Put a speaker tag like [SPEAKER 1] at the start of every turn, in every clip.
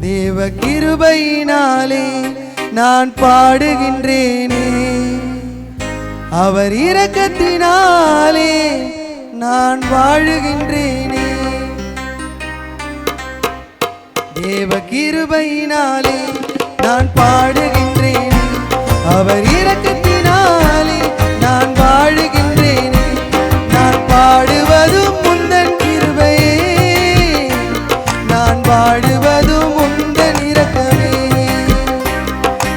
[SPEAKER 1] தேவ கிருபையினாலே நான் பாடுகின்றேனே, அவர் இரக்கத்தினாலே நான் வாழுகின்றேனே. தேவ கிருபையினாலே நான் பாடுகின்றேனே, அவர் இரக்கத்தினாலே நான் வாழுகின்றேனே. நான் பாடுவதும் முந்தன் கிருபையே, நான் பாடுவதும் முந்தன் இரக்கமே.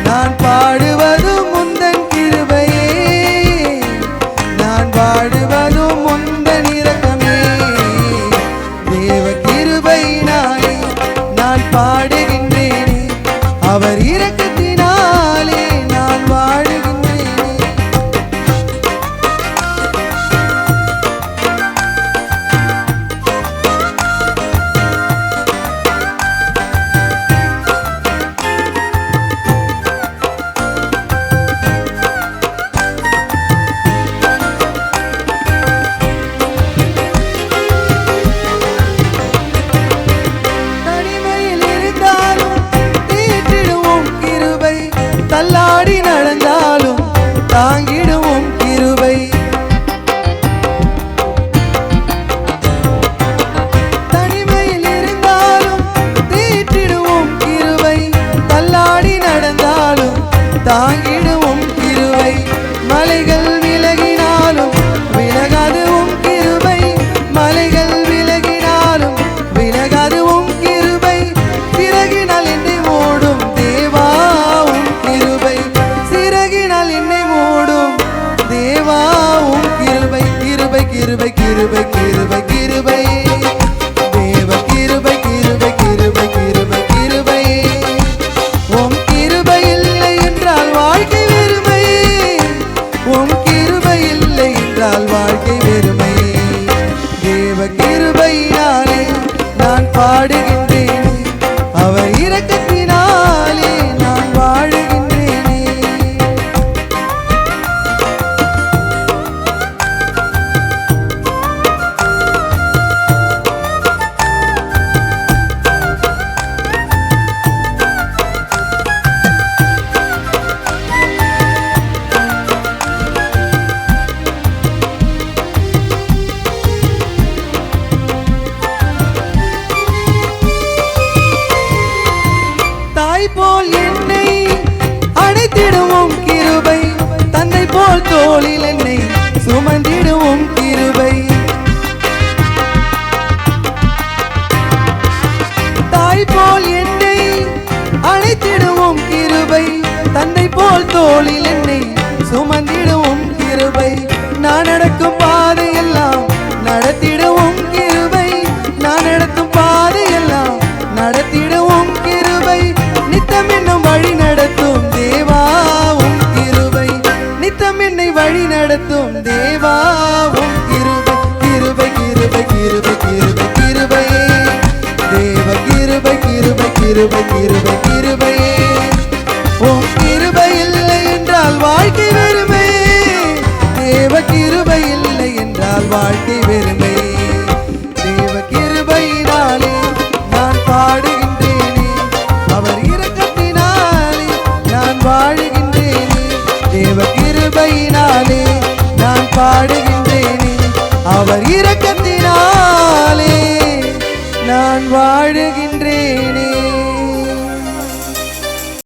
[SPEAKER 1] நான் பாடுவதும் முந்தன் கிருபையே, நான் பாடுவதும் முந்தன் இரக்கமே. தேவ கிருபையினாலே நான் பாடுகின்றேனே, அவர் இரக்கத்தினாலே நான் வாழுகின்றேனே. தள்ளாடி நடந்தாலும் தாங்கிடுவோம் கிருபை. தனிமையில் இருந்தாலும் தீட்டிடுவோம் கிருபை. தள்ளாடி நடந்தாலும் தாங்கிடுவோம் கிருபை. மலைகள் விலகினாலும் விலகாதுவும் கிருபை. மலைகள் விலகினாலும் விலகாதுவும் கிருபை. சிறகினால் என்னை ஓடும் தேவாவும் கிருபை. சிறகினால் என்னை மூடும் தேவாவும் கிருபை. கிருபை கிருபை கிருபை கிருபை கிருபை. தேவ கிருபை கிருபை கிருபை கிருபை கிருபை. உம் கிருபை இல்லை என்றால் வாழ்க்கை வெறுமை. உம் கிருபை இல்லை என்றால் வாழ்க்கை வெறுமை. தேவ கிருபையினாலே நான் பாடுகின்றேன், அவர் இரக்கத்தினாலே நான் வாழுகின்றேனே. தாய் போல் என்னை அணைத்திடுவோம் கிருபை. தன்னை போல் தோளில் என்னை சுமந்திடுவோம் கிருபை. தாய் போல் என்னை அணைத்திடுவோம் கிருபை. தன்னை போல் தோளில் என்னை சுமந்திடுவோம் கிருபை. நான் நடக்கும் பாதையெல்லாம் நடத்திடுவோம் கிருபை. நான் நடத்தும் பாதையெல்லாம் நடத்திடுவோம் கிருபை. நித்தம் என்னும் வழி நடத்தும் தேவாவும் கிருபை. நித்தம் என்னை வழி நடத்தும் தேவாவும் கிருபை. கிருபை கிருபை கிருபை கிருபை கிருபை. தேவ கிருபை கிருபை கிருபை கிருபை கிருபை. உம் கிருபை இல்லை என்றால் வாழ்க்கை வெறுமை. தேவ கிருபை இல்லை என்றால் வாழ்க்கை